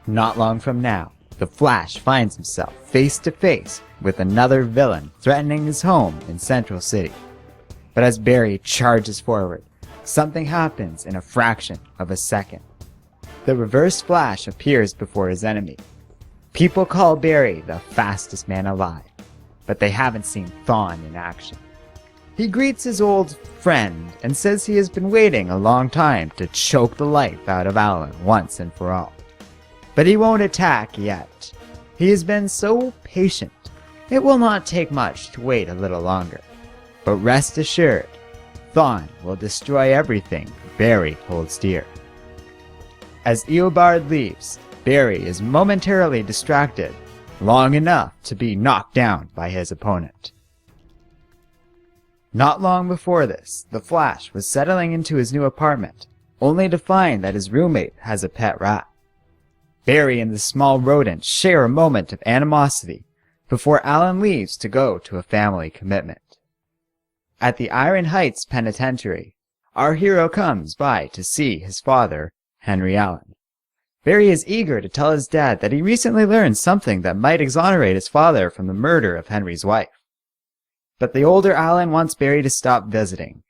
Not long from now, the Flash finds himself face to face with another villain threatening his home in Central City. But as Barry charges forward, something happens in a fraction of a second. The Reverse Flash appears before his enemy. People call Barry the fastest man alive, but they haven't seen Thawne in action. He greets his old friend and says he has been waiting a long time to choke the life out of Alan once and for all. But he won't attack yet. He has been so patient. It will not take much to wait a little longer. But rest assured, Thawne will destroy everything Barry holds dear. As Eobard leaves, Barry is momentarily distracted, long enough to be knocked down by his opponent. Not long before this, the Flash was settling into his new apartment, only to find that his roommate has a pet rat. Barry and the small rodent share a moment of animosity before Alan leaves to go to a family commitment. At the Iron Heights Penitentiary, our hero comes by to see his father, Henry Allen. Barry is eager to tell his dad that he recently learned something that might exonerate his father from the murder of Henry's wife. But the older Alan wants Barry to stop visiting.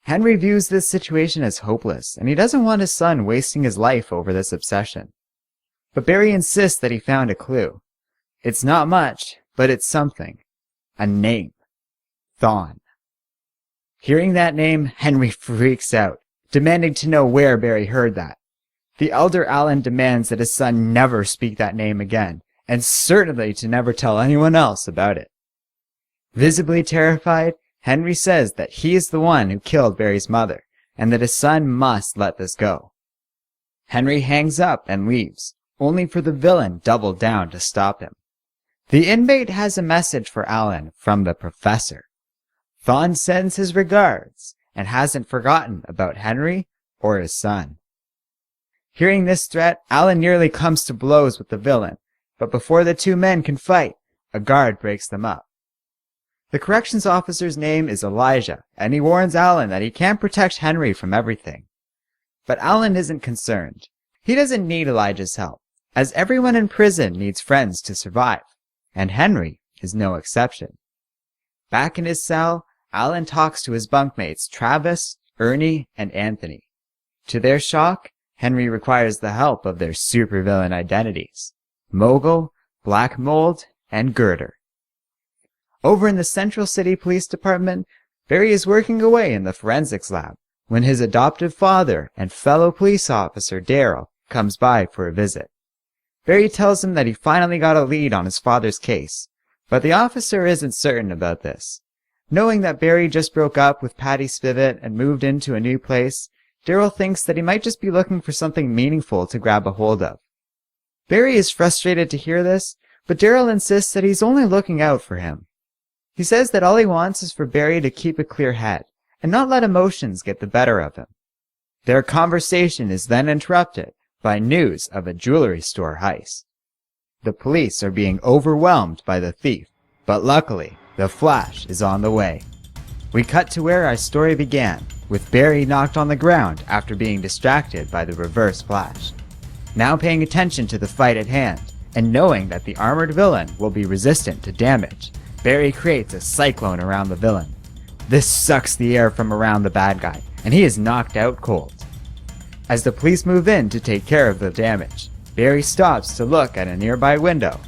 Henry views this situation as hopeless, and he doesn't want his son wasting his life over this obsession. But Barry insists that he found a clue. It's not much, but it's something. A name. Thawne. Hearing that name, Henry freaks out, demanding to know where Barry heard that. The elder Alan demands that his son never speak that name again, and certainly to never tell anyone else about it. Visibly terrified, Henry says that he is the one who killed Barry's mother, and that his son must let this go. Henry hangs up and leaves, only for the villain double down to stop him. The inmate has a message for Alan from the professor. Thawne sends his regards, and hasn't forgotten about Henry or his son. Hearing this threat, Alan nearly comes to blows with the villain, but before the two men can fight, a guard breaks them up. The corrections officer's name is Elijah, and he warns Alan that he can't protect Henry from everything. But Alan isn't concerned. He doesn't need Elijah's help, as everyone in prison needs friends to survive, and Henry is no exception. Back in his cell, Alan talks to his bunkmates Travis, Ernie, and Anthony. To their shock, Henry requires the help of their supervillain identities, Mogul, Black Mold, and Girder. Over in the Central City Police Department, Barry is working away in the forensics lab when his adoptive father and fellow police officer Daryl comes by for a visit. Barry tells him that he finally got a lead on his father's case, but the officer isn't certain about this. Knowing that Barry just broke up with Patty Spivot and moved into a new place, Daryl thinks that he might just be looking for something meaningful to grab a hold of. Barry is frustrated to hear this, but Daryl insists that he's only looking out for him. He says that all he wants is for Barry to keep a clear head and not let emotions get the better of him. Their conversation is then interrupted by news of a jewelry store heist. The police are being overwhelmed by the thief, but luckily, the Flash is on the way. We cut to where our story began, with Barry knocked on the ground after being distracted by the Reverse Flash. Now paying attention to the fight at hand, and knowing that the armored villain will be resistant to damage, Barry creates a cyclone around the villain. This sucks the air from around the bad guy, and he is knocked out cold. As the police move in to take care of the damage, Barry stops to look at a nearby window,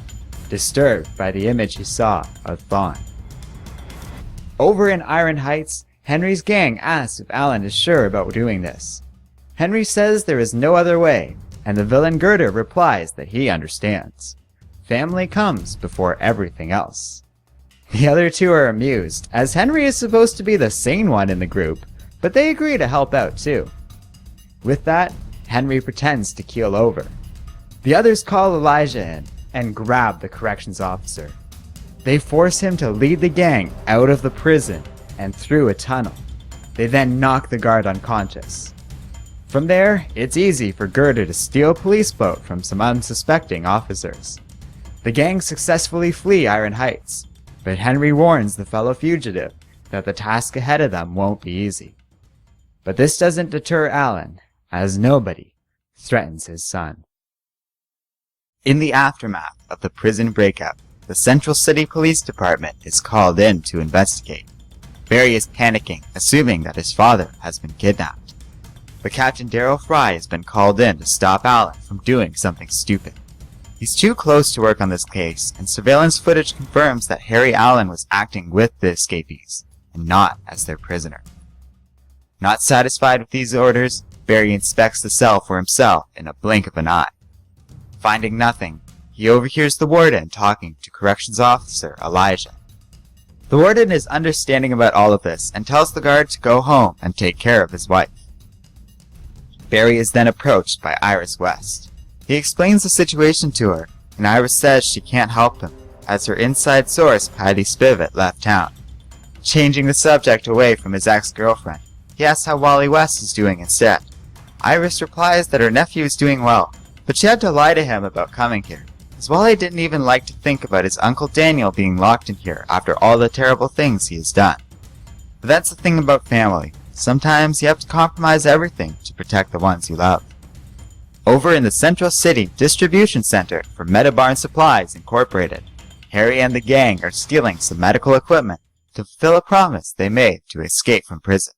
disturbed by the image he saw of Thawne. Over in Iron Heights, Henry's gang asks if Alan is sure about doing this. Henry says there is no other way, and the villain Girder replies that he understands. Family comes before everything else. The other two are amused, as Henry is supposed to be the sane one in the group, but they agree to help out too. With that, Henry pretends to keel over. The others call Elijah in and grab the corrections officer. They force him to lead the gang out of the prison and through a tunnel. They then knock the guard unconscious. From there, it's easy for Girder to steal a police boat from some unsuspecting officers. The gang successfully flee Iron Heights, but Henry warns the fellow fugitive that the task ahead of them won't be easy. But this doesn't deter Alan, as nobody threatens his son. In the aftermath of the prison breakup, the Central City Police Department is called in to investigate. Barry is panicking, assuming that his father has been kidnapped. But Captain Daryl Fry has been called in to stop Alan from doing something stupid. He's too close to work on this case, and surveillance footage confirms that Harry Allen was acting with the escapees, and not as their prisoner. Not satisfied with these orders, Barry inspects the cell for himself in a blink of an eye. Finding nothing, he overhears the warden talking to Corrections Officer Elijah. The warden is understanding about all of this and tells the guard to go home and take care of his wife. Barry is then approached by Iris West. He explains the situation to her, and Iris says she can't help him, as her inside source Patty Spivot left town. Changing the subject away from his ex-girlfriend, he asks how Wally West is doing instead. Iris replies that her nephew is doing well, but she had to lie to him about coming here, as Wally didn't even like to think about his Uncle Daniel being locked in here after all the terrible things he has done. But that's the thing about family. Sometimes you have to compromise everything to protect the ones you love. Over in the Central City Distribution Center for Metabarn Supplies Incorporated, Harry and the gang are stealing some medical equipment to fulfill a promise they made to escape from prison.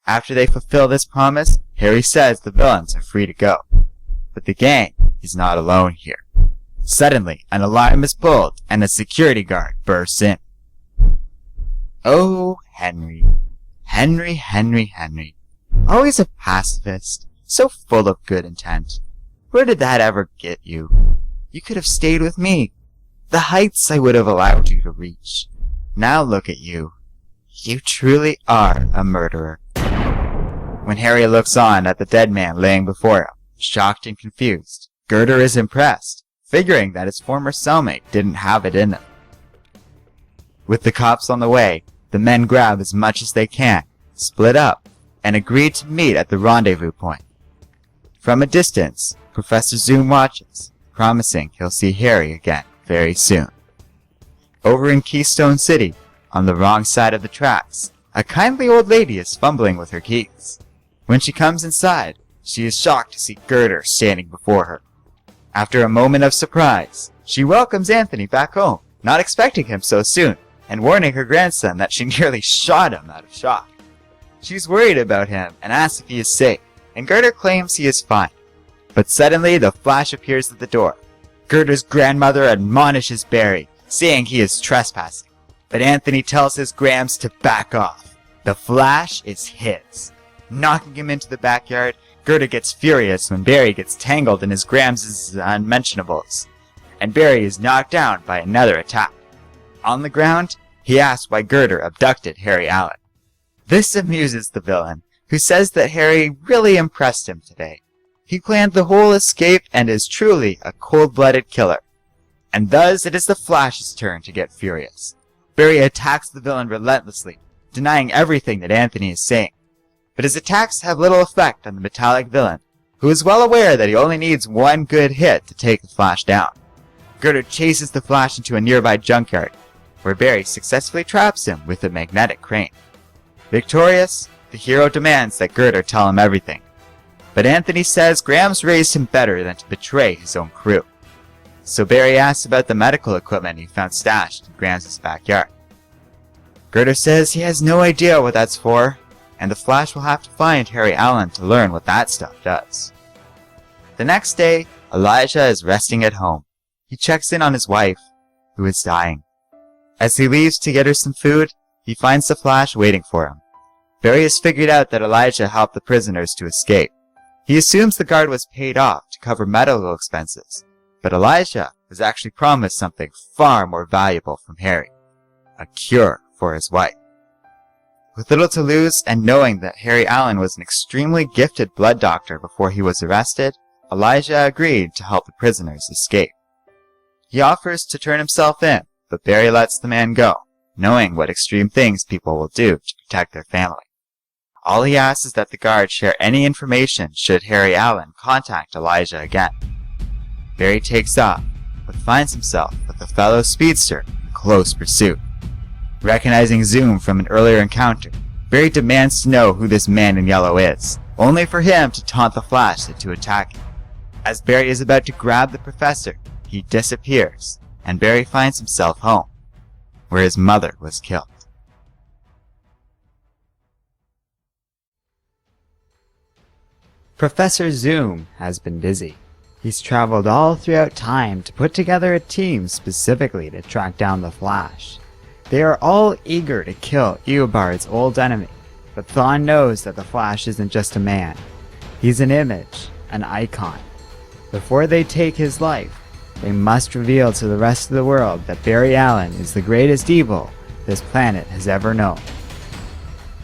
After they fulfill this promise, Harry says the villains are free to go. But the gang is not alone here. Suddenly, an alarm is pulled and a security guard bursts in. Oh, Henry. Henry. Always a pacifist, so full of good intent. Where did that ever get you? You could have stayed with me. The heights I would have allowed you to reach. Now look at you. You truly are a murderer. When Harry looks on at the dead man laying before him, shocked and confused, Girder is impressed, figuring that his former cellmate didn't have it in him. With the cops on the way, the men grab as much as they can, split up, and agree to meet at the rendezvous point. From a distance, Professor Zoom watches, promising he'll see Harry again very soon. Over in Keystone City, on the wrong side of the tracks, a kindly old lady is fumbling with her keys. When she comes inside, she is shocked to see Girder standing before her. After a moment of surprise, she welcomes Anthony back home, not expecting him so soon, and warning her grandson that she nearly shot him out of shock. She's worried about him and asks if he is safe, and Girder claims he is fine. But suddenly the Flash appears at the door. Girder's grandmother admonishes Barry, saying he is trespassing, but Anthony tells his Grams to back off. The Flash is his. Knocking him into the backyard, Girder gets furious when Barry gets tangled in his Grams' unmentionables, and Barry is knocked down by another attack. On the ground, he asks why Girder abducted Harry Allen. This amuses the villain, who says that Harry really impressed him today. He planned the whole escape and is truly a cold-blooded killer. And thus it is the Flash's turn to get furious. Barry attacks the villain relentlessly, denying everything that Anthony is saying. But his attacks have little effect on the metallic villain, who is well aware that he only needs one good hit to take the Flash down. Girder chases the Flash into a nearby junkyard, where Barry successfully traps him with a magnetic crane. Victorious, the hero demands that Girder tell him everything. But Anthony says Grams raised him better than to betray his own crew. So Barry asks about the medical equipment he found stashed in Grams' backyard. Girder says he has no idea what that's for, and the Flash will have to find Harry Allen to learn what that stuff does. The next day, Elijah is resting at home. He checks in on his wife, who is dying. As he leaves to get her some food, he finds the Flash waiting for him. Barry has figured out that Elijah helped the prisoners to escape. He assumes the guard was paid off to cover medical expenses, but Elijah was actually promised something far more valuable from Harry: a cure for his wife. With little to lose, and knowing that Harry Allen was an extremely gifted blood doctor before he was arrested, Elijah agreed to help the prisoners escape. He offers to turn himself in, but Barry lets the man go, knowing what extreme things people will do to protect their family. All he asks is that the guard share any information should Harry Allen contact Elijah again. Barry takes off, but finds himself with a fellow speedster in close pursuit. Recognizing Zoom from an earlier encounter, Barry demands to know who this man in yellow is, only for him to taunt the Flash into attacking. As Barry is about to grab the professor, he disappears, and Barry finds himself home, where his mother was killed. Professor Zoom has been busy. He's traveled all throughout time to put together a team specifically to track down the Flash. They are all eager to kill Eobard's old enemy, but Thawne knows that the Flash isn't just a man. He's an image, an icon. Before they take his life, they must reveal to the rest of the world that Barry Allen is the greatest evil this planet has ever known.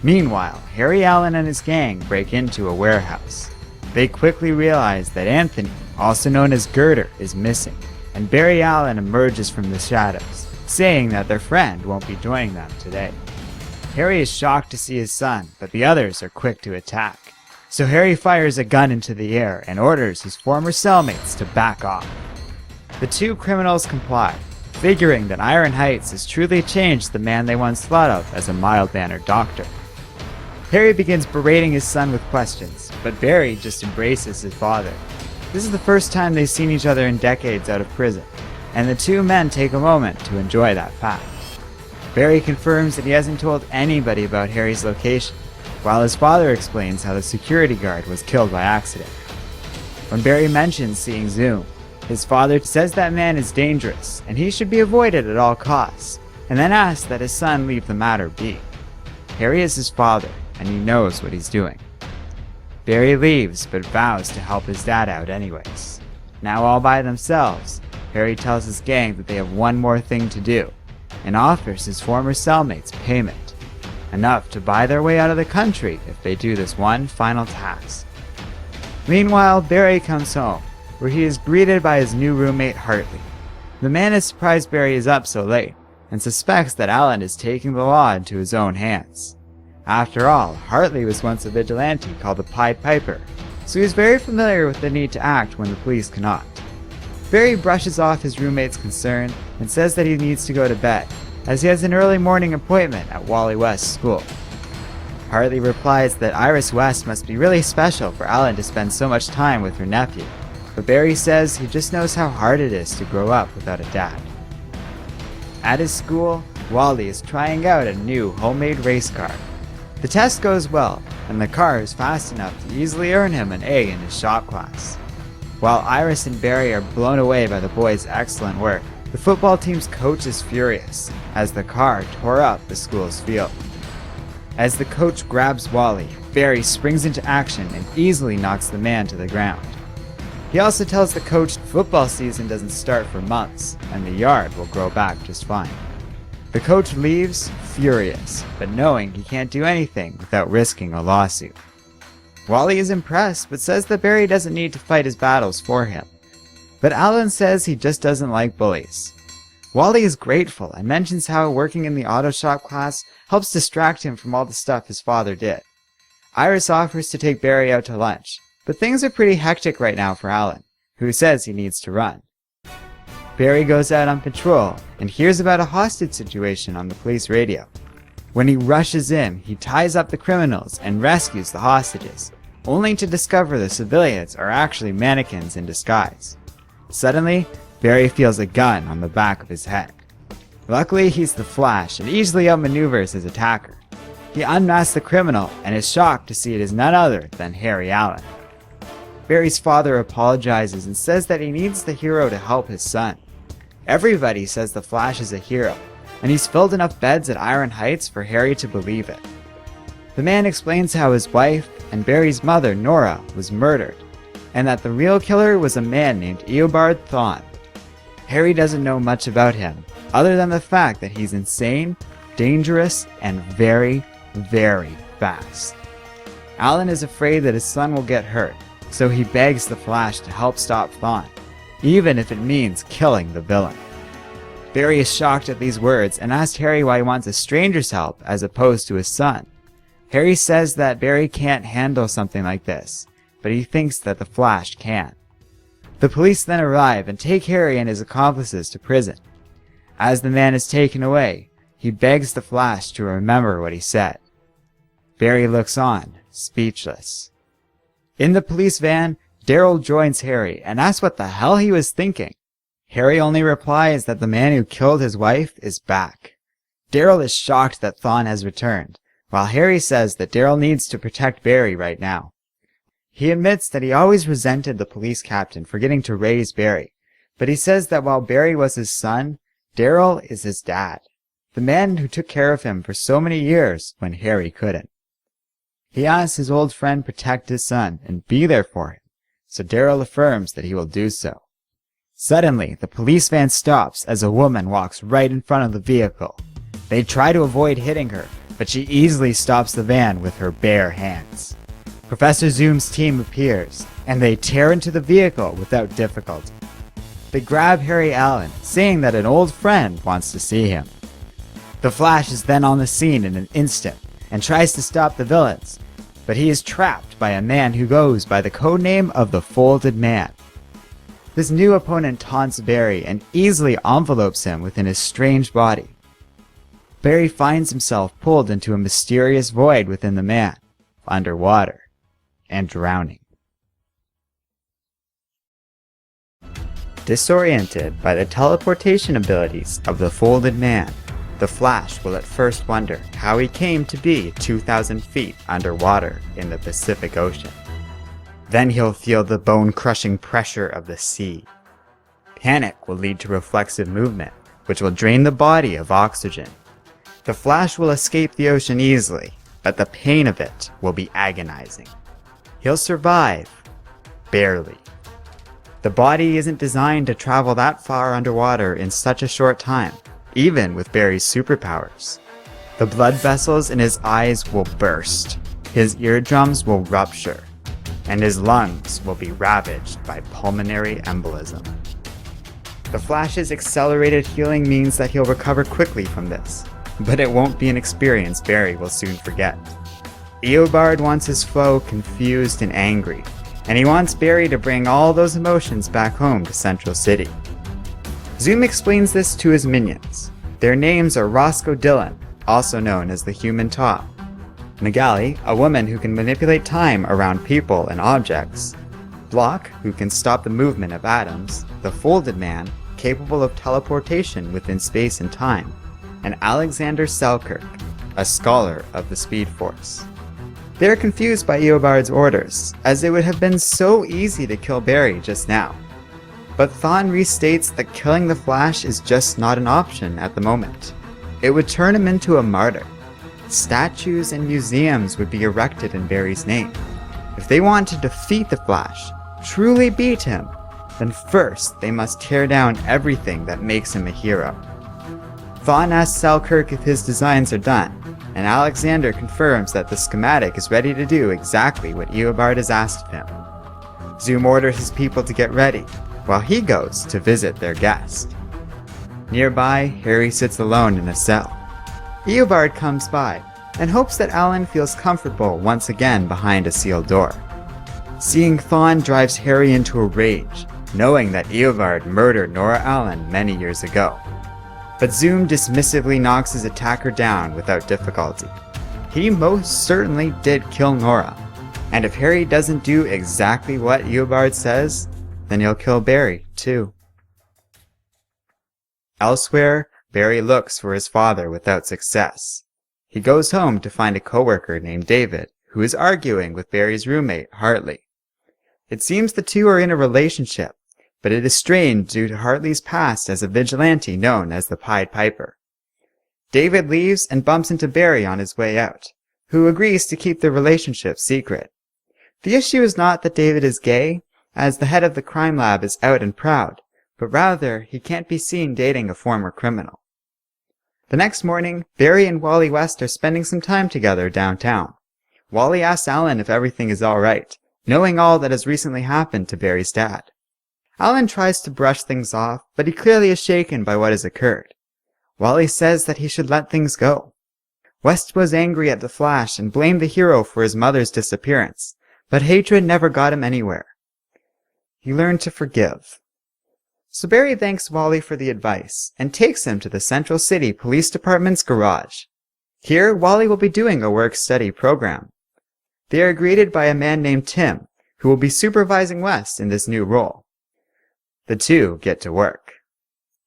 Meanwhile, Harry Allen and his gang break into a warehouse. They quickly realize that Anthony, also known as Girder, is missing, and Barry Allen emerges from the shadows, saying that their friend won't be joining them today. Harry is shocked to see his son, but the others are quick to attack. So Harry fires a gun into the air and orders his former cellmates to back off. The two criminals comply, figuring that Iron Heights has truly changed the man they once thought of as a mild-mannered doctor. Harry begins berating his son with questions, but Barry just embraces his father. This is the first time they've seen each other in decades out of prison, and the two men take a moment to enjoy that fact. Barry confirms that he hasn't told anybody about Harry's location, while his father explains how the security guard was killed by accident. When Barry mentions seeing Zoom, his father says that man is dangerous and he should be avoided at all costs, and then asks that his son leave the matter be. Harry is his father, and he knows what he's doing. Barry leaves, but vows to help his dad out anyways. Now all by themselves, Harry tells his gang that they have one more thing to do, and offers his former cellmates payment, enough to buy their way out of the country if they do this one final task. Meanwhile, Barry comes home, where he is greeted by his new roommate Hartley. The man is surprised Barry is up so late, and suspects that Allen is taking the law into his own hands. After all, Hartley was once a vigilante called the Pied Piper, so he is very familiar with the need to act when the police cannot. Barry brushes off his roommate's concern and says that he needs to go to bed, as he has an early morning appointment at Wally West's school. Hartley replies that Iris West must be really special for Allen to spend so much time with her nephew, but Barry says he just knows how hard it is to grow up without a dad. At his school, Wally is trying out a new homemade race car. The test goes well, and the car is fast enough to easily earn him an A in his shop class. While Iris and Barry are blown away by the boys' excellent work, the football team's coach is furious, as the car tore up the school's field. As the coach grabs Wally, Barry springs into action and easily knocks the man to the ground. He also tells the coach football season doesn't start for months, and the yard will grow back just fine. The coach leaves, furious, but knowing he can't do anything without risking a lawsuit. Wally is impressed, but says that Barry doesn't need to fight his battles for him. But Allen says he just doesn't like bullies. Wally is grateful and mentions how working in the auto shop class helps distract him from all the stuff his father did. Iris offers to take Barry out to lunch, but things are pretty hectic right now for Allen, who says he needs to run. Barry goes out on patrol and hears about a hostage situation on the police radio. When he rushes in, he ties up the criminals and rescues the hostages, only to discover the civilians are actually mannequins in disguise. Suddenly, Barry feels a gun on the back of his head. Luckily, he's the Flash and easily outmaneuvers his attacker. He unmasks the criminal and is shocked to see it is none other than Harry Allen. Barry's father apologizes and says that he needs the hero to help his son. Everybody says the Flash is a hero, and he's filled enough beds at Iron Heights for Harry to believe it. The man explains how his wife and Barry's mother, Nora, was murdered, and that the real killer was a man named Eobard Thawne. Harry doesn't know much about him, other than the fact that he's insane, dangerous, and very, very fast. Allen is afraid that his son will get hurt, so he begs the Flash to help stop Thawne, even if it means killing the villain. Barry is shocked at these words and asks Harry why he wants a stranger's help as opposed to his son. Harry says that Barry can't handle something like this, but he thinks that the Flash can. The police then arrive and take Harry and his accomplices to prison. As the man is taken away, he begs the Flash to remember what he said. Barry looks on, speechless. In the police van, Daryl joins Harry and asks what the hell he was thinking. Harry only replies that the man who killed his wife is back. Daryl is shocked that Thawne has returned, while Harry says that Daryl needs to protect Barry right now. He admits that he always resented the police captain for getting to raise Barry, but he says that while Barry was his son, Daryl is his dad, the man who took care of him for so many years when Harry couldn't. He asks his old friend protect his son and be there for him, so Daryl affirms that he will do so. Suddenly, the police van stops as a woman walks right in front of the vehicle. They try to avoid hitting her, but she easily stops the van with her bare hands. Professor Zoom's team appears, and they tear into the vehicle without difficulty. They grab Harry Allen, saying that an old friend wants to see him. The Flash is then on the scene in an instant, and tries to stop the villains, but he is trapped by a man who goes by the codename of the Folded Man. This new opponent taunts Barry and easily envelopes him within his strange body. Barry finds himself pulled into a mysterious void within the man, underwater, and drowning. Disoriented by the teleportation abilities of the Folded Man, the Flash will at first wonder how he came to be 2,000 feet underwater in the Pacific Ocean. Then he'll feel the bone-crushing pressure of the sea. Panic will lead to reflexive movement, which will drain the body of oxygen. The Flash will escape the ocean easily, but the pain of it will be agonizing. He'll survive, barely. The body isn't designed to travel that far underwater in such a short time, even with Barry's superpowers. The blood vessels in his eyes will burst, his eardrums will rupture, and his lungs will be ravaged by pulmonary embolism. The Flash's accelerated healing means that he'll recover quickly from this, but it won't be an experience Barry will soon forget. Eobard wants his foe confused and angry, and he wants Barry to bring all those emotions back home to Central City. Zoom explains this to his minions. Their names are Roscoe Dillon, also known as the Human Top; Magali, a woman who can manipulate time around people and objects; Block, who can stop the movement of atoms; the Folded Man, capable of teleportation within space and time; and Alexander Selkirk, a scholar of the Speed Force. They are confused by Eobard's orders, as it would have been so easy to kill Barry just now. But Thawne restates that killing the Flash is just not an option at the moment. It would turn him into a martyr. Statues and museums would be erected in Barry's name. If they want to defeat the Flash, truly beat him, then first they must tear down everything that makes him a hero. Thawne asks Selkirk if his designs are done, and Alexander confirms that the schematic is ready to do exactly what Eobard has asked of him. Zoom orders his people to get ready, while he goes to visit their guest. Nearby, Harry sits alone in a cell. Eobard comes by, and hopes that Alan feels comfortable once again behind a sealed door. Seeing Thawne drives Harry into a rage, knowing that Eobard murdered Nora Allen many years ago. But Zoom dismissively knocks his attacker down without difficulty. He most certainly did kill Nora, and if Harry doesn't do exactly what Eobard says, then he'll kill Barry, too. Elsewhere, Barry looks for his father without success. He goes home to find a coworker named David, who is arguing with Barry's roommate, Hartley. It seems the two are in a relationship, but it is strained due to Hartley's past as a vigilante known as the Pied Piper. David leaves and bumps into Barry on his way out, who agrees to keep the relationship secret. The issue is not that David is gay, as the head of the crime lab is out and proud, but rather he can't be seen dating a former criminal. The next morning, Barry and Wally West are spending some time together downtown. Wally asks Alan if everything is alright, knowing all that has recently happened to Barry's dad. Alan tries to brush things off, but he clearly is shaken by what has occurred. Wally says that he should let things go. West was angry at the Flash and blamed the hero for his mother's disappearance, but hatred never got him anywhere. He learned to forgive. So Barry thanks Wally for the advice and takes him to the Central City Police Department's garage. Here, Wally will be doing a work-study program. They are greeted by a man named Tim, who will be supervising West in this new role. The two get to work.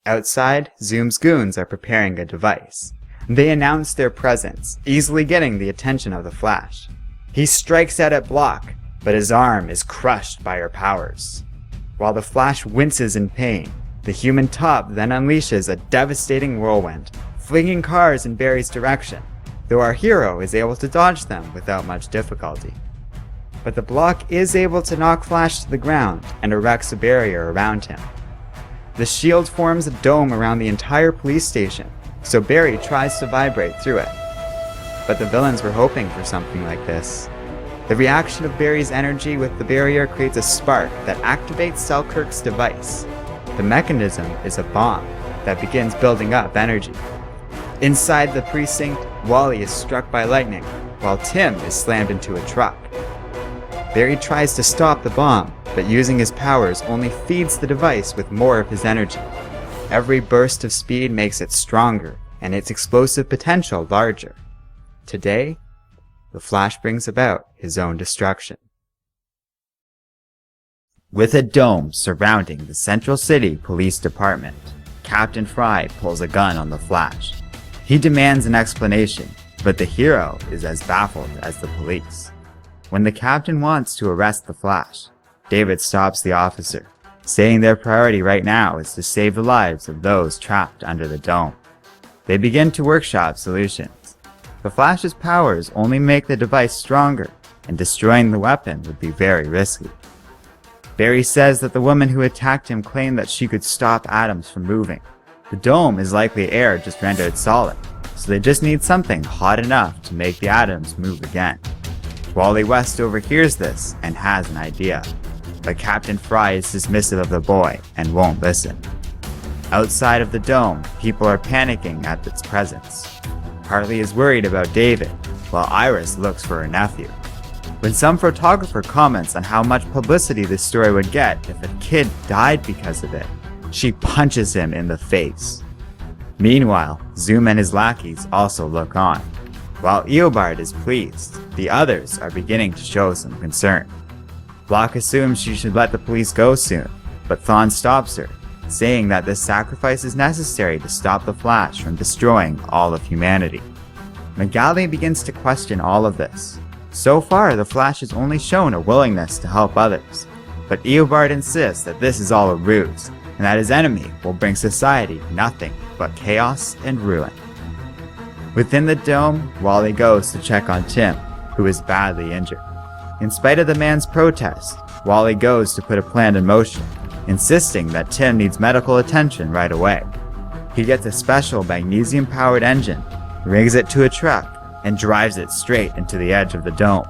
Outside, Zoom's goons are preparing a device. They announce their presence, easily getting the attention of the Flash. He strikes out at Block, but his arm is crushed by her powers. While the Flash winces in pain, the human top then unleashes a devastating whirlwind, flinging cars in Barry's direction, though our hero is able to dodge them without much difficulty. But the Block is able to knock Flash to the ground and erects a barrier around him. The shield forms a dome around the entire police station, so Barry tries to vibrate through it. But the villains were hoping for something like this. The reaction of Barry's energy with the barrier creates a spark that activates Selkirk's device. The mechanism is a bomb that begins building up energy. Inside the precinct, Wally is struck by lightning, while Tim is slammed into a truck. Barry tries to stop the bomb, but using his powers only feeds the device with more of his energy. Every burst of speed makes it stronger, and its explosive potential larger. Today, the Flash brings about his own destruction. With a dome surrounding the Central City Police Department, Captain Fry pulls a gun on the Flash. He demands an explanation, but the hero is as baffled as the police. When the captain wants to arrest the Flash, David stops the officer, saying their priority right now is to save the lives of those trapped under the dome. They begin to workshop solutions. The Flash's powers only make the device stronger, and destroying the weapon would be very risky. Barry says that the woman who attacked him claimed that she could stop atoms from moving. The dome is likely air just rendered solid, so they just need something hot enough to make the atoms move again. Wally West overhears this and has an idea, but Captain Fry is dismissive of the boy and won't listen. Outside of the dome, people are panicking at its presence. Harley is worried about David, while Iris looks for her nephew. When some photographer comments on how much publicity this story would get if a kid died because of it, she punches him in the face. Meanwhile, Zoom and his lackeys also look on. While Eobard is pleased, the others are beginning to show some concern. Block assumes she should let the police go soon, but Thawne stops her, saying that this sacrifice is necessary to stop the Flash from destroying all of humanity. McGalley begins to question all of this. So far, the Flash has only shown a willingness to help others, but Eobard insists that this is all a ruse, and that his enemy will bring society nothing but chaos and ruin. Within the dome, Wally goes to check on Tim, who is badly injured. In spite of the man's protest, Wally goes to put a plan in motion, insisting that Tim needs medical attention right away. He gets a special magnesium-powered engine, rigs it to a truck, and drives it straight into the edge of the dome.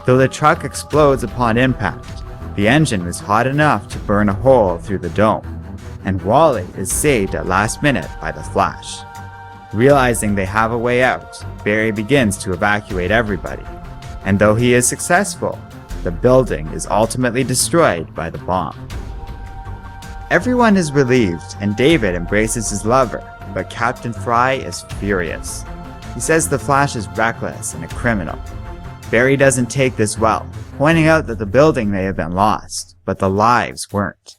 Though the truck explodes upon impact, the engine was hot enough to burn a hole through the dome, and Wally is saved at last minute by the Flash. Realizing they have a way out, Barry begins to evacuate everybody, and though he is successful, the building is ultimately destroyed by the bomb. Everyone is relieved, and David embraces his lover, but Captain Fry is furious. He says the Flash is reckless and a criminal. Barry doesn't take this well, pointing out that the building may have been lost, but the lives weren't.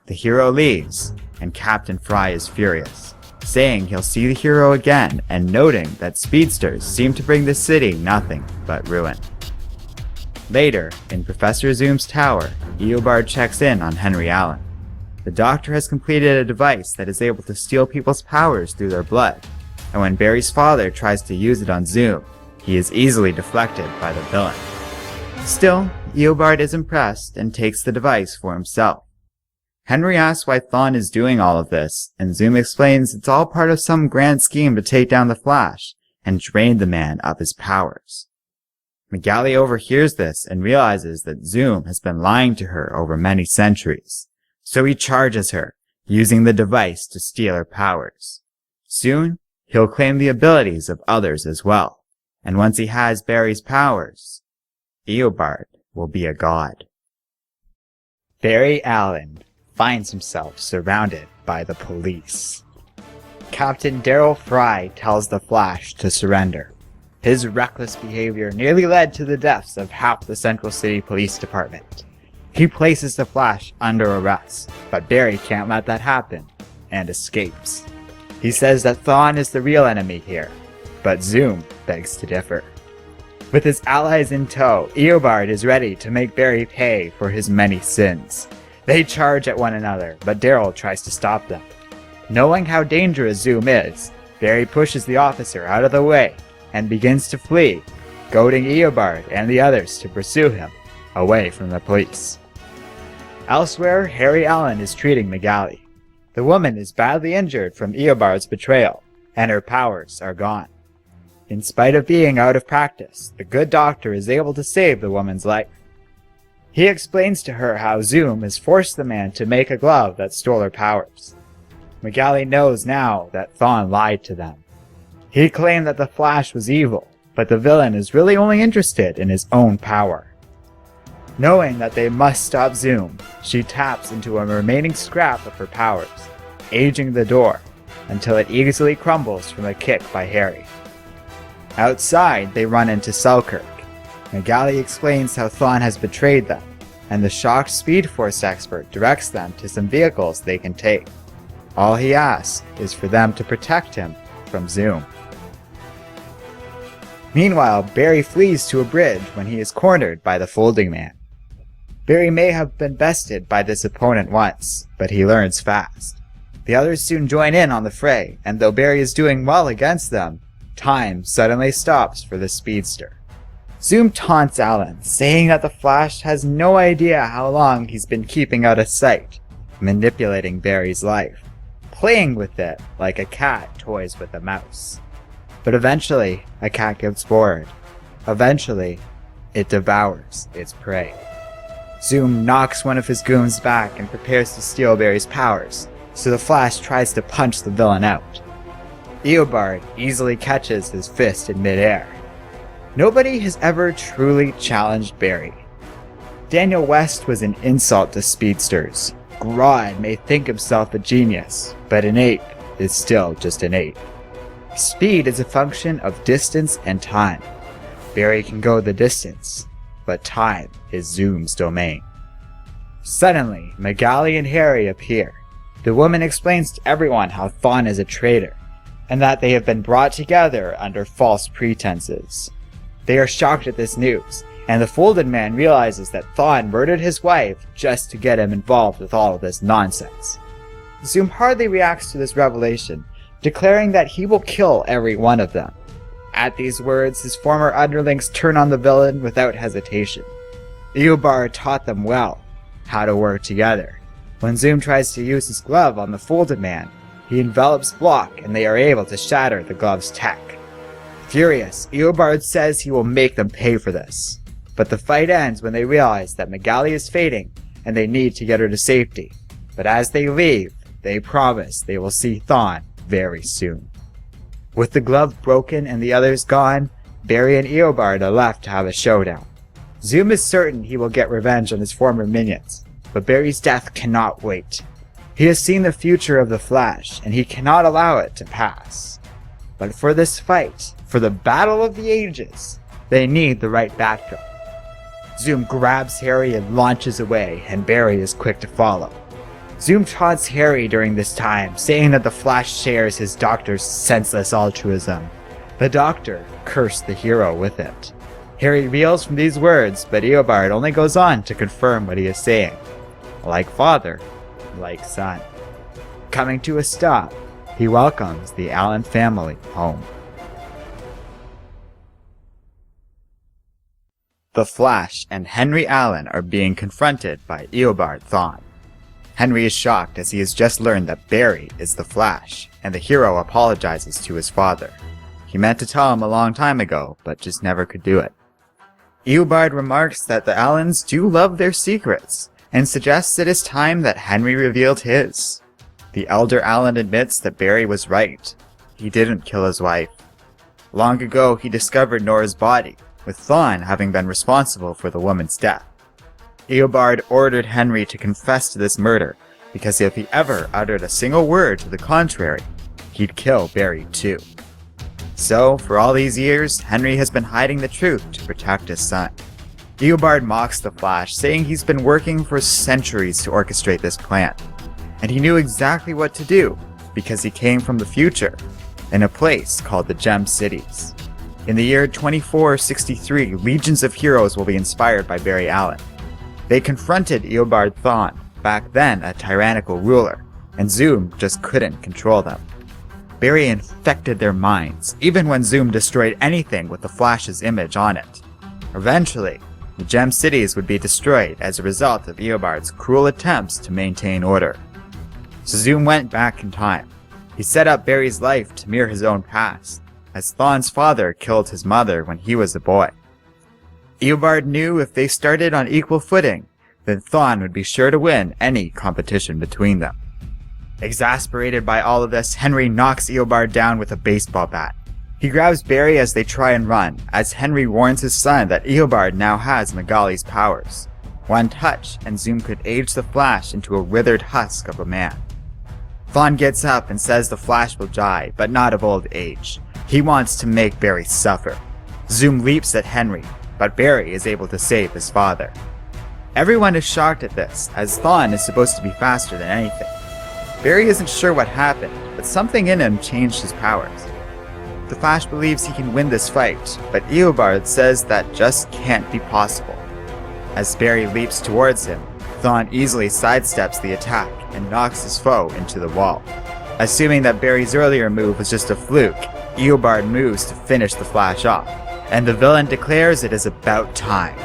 The hero leaves, and Captain Fry is furious, saying he'll see the hero again and noting that speedsters seem to bring the city nothing but ruin. Later, in Professor Zoom's tower, Eobard checks in on Henry Allen. The doctor has completed a device that is able to steal people's powers through their blood, and when Barry's father tries to use it on Zoom, he is easily deflected by the villain. Still, Eobard is impressed and takes the device for himself. Henry asks why Thawne is doing all of this, and Zoom explains it's all part of some grand scheme to take down the Flash and drain the man of his powers. McGalley overhears this and realizes that Zoom has been lying to her over many centuries, so he charges her, using the device to steal her powers. Soon, he'll claim the abilities of others as well, and once he has Barry's powers, Eobard will be a god. Barry Allen finds himself surrounded by the police. Captain Daryl Fry tells the Flash to surrender. His reckless behavior nearly led to the deaths of half the Central City Police Department. He places the Flash under arrest, but Barry can't let that happen, and escapes. He says that Thawne is the real enemy here, but Zoom begs to differ. With his allies in tow, Eobard is ready to make Barry pay for his many sins. They charge at one another, but Daryl tries to stop them. Knowing how dangerous Zoom is, Barry pushes the officer out of the way and begins to flee, goading Eobard and the others to pursue him away from the police. Elsewhere, Harry Allen is treating McGalley. The woman is badly injured from Eobard's betrayal, and her powers are gone. In spite of being out of practice, the good doctor is able to save the woman's life. He explains to her how Zoom has forced the man to make a glove that stole her powers. McGalley knows now that Thawne lied to them. He claimed that the Flash was evil, but the villain is really only interested in his own power. Knowing that they must stop Zoom, she taps into a remaining scrap of her powers, aging the door until it easily crumbles from a kick by Harry. Outside, they run into Selkirk. McGalley explains how Thawne has betrayed them, and the shocked Speed Force expert directs them to some vehicles they can take. All he asks is for them to protect him from Zoom. Meanwhile, Barry flees to a bridge when he is cornered by the Folding Man. Barry may have been bested by this opponent once, but he learns fast. The others soon join in on the fray, and though Barry is doing well against them, time suddenly stops for the speedster. Zoom taunts Allen, saying that the Flash has no idea how long he's been keeping out of sight, manipulating Barry's life, playing with it like a cat toys with a mouse. But eventually, a cat gets bored. Eventually, it devours its prey. Zoom knocks one of his goons back and prepares to steal Barry's powers, so the Flash tries to punch the villain out. Eobard easily catches his fist in midair. Nobody has ever truly challenged Barry. Daniel West was an insult to speedsters. Grodd may think himself a genius, but an ape is still just an ape. Speed is a function of distance and time. Barry can go the distance, but time is Zoom's domain. Suddenly, McGalley and Harry appear. The woman explains to everyone how Thawne is a traitor, and that they have been brought together under false pretenses. They are shocked at this news, and the Folded Man realizes that Thawne murdered his wife just to get him involved with all of this nonsense. Zoom hardly reacts to this revelation, declaring that he will kill every one of them. At these words, his former underlings turn on the villain without hesitation. Eobard taught them well how to work together. When Zoom tries to use his glove on the Folded Man, he envelops Block and they are able to shatter the glove's tech. Furious, Eobard says he will make them pay for this. But the fight ends when they realize that McGalley is fading and they need to get her to safety. But as they leave, they promise they will see Thawne very soon. With the glove broken and the others gone, Barry and Eobard are left to have a showdown. Zoom is certain he will get revenge on his former minions, but Barry's death cannot wait. He has seen the future of the Flash, and he cannot allow it to pass. But for this fight, for the battle of the ages, they need the right backdrop. Zoom grabs Harry and launches away, and Barry is quick to follow. Zoom taunts Harry during this time, saying that the Flash shares his doctor's senseless altruism. The doctor cursed the hero with it. Harry reels from these words, but Eobard only goes on to confirm what he is saying. Like father, like son. Coming to a stop, he welcomes the Allen family home. The Flash and Henry Allen are being confronted by Eobard Thawne. Henry is shocked as he has just learned that Barry is the Flash, and the hero apologizes to his father. He meant to tell him a long time ago, but just never could do it. Eobard remarks that the Allens do love their secrets, and suggests it is time that Henry revealed his. The elder Allen admits that Barry was right. He didn't kill his wife. Long ago he discovered Nora's body, with Thawne having been responsible for the woman's death. Eobard ordered Henry to confess to this murder, because if he ever uttered a single word to the contrary, he'd kill Barry too. So, for all these years, Henry has been hiding the truth to protect his son. Eobard mocks the Flash, saying he's been working for centuries to orchestrate this plan. And he knew exactly what to do, because he came from the future, in a place called the Gem Cities. In the year 2463, legions of heroes will be inspired by Barry Allen. They confronted Eobard Thawne, back then a tyrannical ruler, and Zoom just couldn't control them. Barry infected their minds, even when Zoom destroyed anything with the Flash's image on it. Eventually, the Gem Cities would be destroyed as a result of Eobard's cruel attempts to maintain order. So Zoom went back in time. He set up Barry's life to mirror his own past, as Thawne's father killed his mother when he was a boy. Eobard knew if they started on equal footing, then Thawne would be sure to win any competition between them. Exasperated by all of this, Henry knocks Eobard down with a baseball bat. He grabs Barry as they try and run, as Henry warns his son that Eobard now has Magali's powers. One touch, and Zoom could age the Flash into a withered husk of a man. Thawne gets up and says the Flash will die, but not of old age. He wants to make Barry suffer. Zoom leaps at Henry, but Barry is able to save his father. Everyone is shocked at this, as Thawne is supposed to be faster than anything. Barry isn't sure what happened, but something in him changed his powers. The Flash believes he can win this fight, but Eobard says that just can't be possible. As Barry leaps towards him, Thawne easily sidesteps the attack and knocks his foe into the wall. Assuming that Barry's earlier move was just a fluke, Eobard moves to finish the Flash off, and the villain declares it is about time.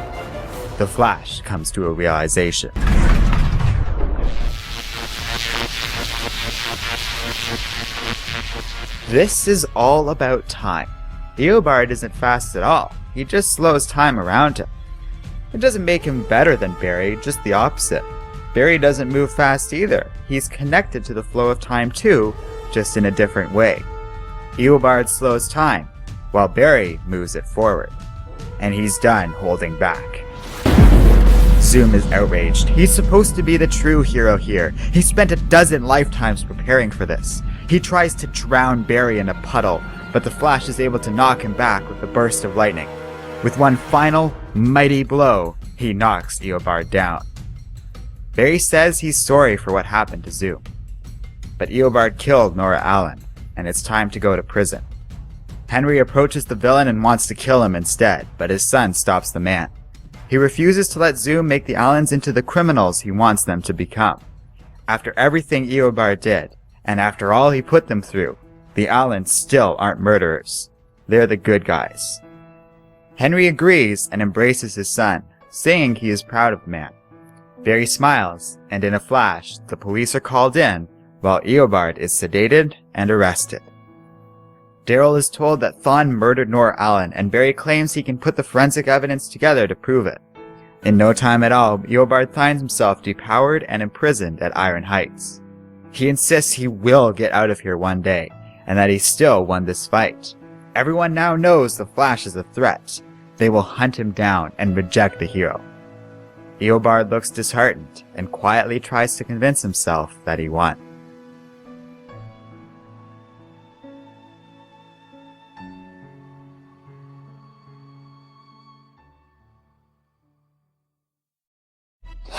The Flash comes to a realization. This is all about time. Eobard isn't fast at all, he just slows time around him. It doesn't make him better than Barry, just the opposite. Barry doesn't move fast either, he's connected to the flow of time too, just in a different way. Eobard slows time, while Barry moves it forward. And he's done holding back. Zoom is outraged. He's supposed to be the true hero here. He spent a dozen lifetimes preparing for this. He tries to drown Barry in a puddle, but the Flash is able to knock him back with a burst of lightning. With one final, mighty blow, he knocks Eobard down. Barry says he's sorry for what happened to Zoom. But Eobard killed Nora Allen, and it's time to go to prison. Henry approaches the villain and wants to kill him instead, but his son stops the man. He refuses to let Zoom make the Allens into the criminals he wants them to become. After everything Eobard did, and after all he put them through, the Allens still aren't murderers. They're the good guys. Henry agrees and embraces his son, saying he is proud of the man. Barry smiles, and in a flash, the police are called in, while Eobard is sedated and arrested. Daryl is told that Thawne murdered Nora Allen, and Barry claims he can put the forensic evidence together to prove it. In no time at all, Eobard finds himself depowered and imprisoned at Iron Heights. He insists he will get out of here one day, and that he still won this fight. Everyone now knows the Flash is a threat. They will hunt him down and reject the hero. Eobard looks disheartened and quietly tries to convince himself that he won.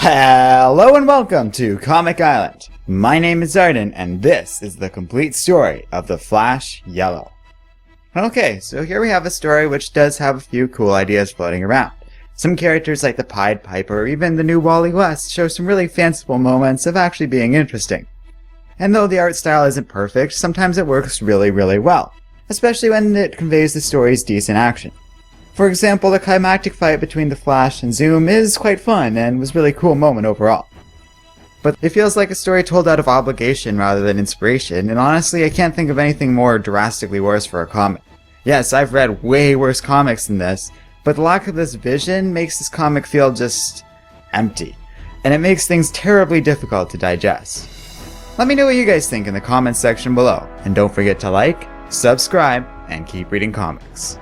Hello and welcome to Comic Island. My name is Arden, and this is the complete story of The Flash Yellow. Okay, so here we have a story which does have a few cool ideas floating around. Some characters like the Pied Piper or even the new Wally West show some really fanciful moments of actually being interesting. And though the art style isn't perfect, sometimes it works really well, especially when it conveys the story's decent action. For example, the climactic fight between the Flash and Zoom is quite fun and was a really cool moment overall. But it feels like a story told out of obligation rather than inspiration, and honestly I can't think of anything more drastically worse for a comic. Yes, I've read way worse comics than this, but the lack of this vision makes this comic feel just empty, and it makes things terribly difficult to digest. Let me know what you guys think in the comments section below, and don't forget to like, subscribe, and keep reading comics.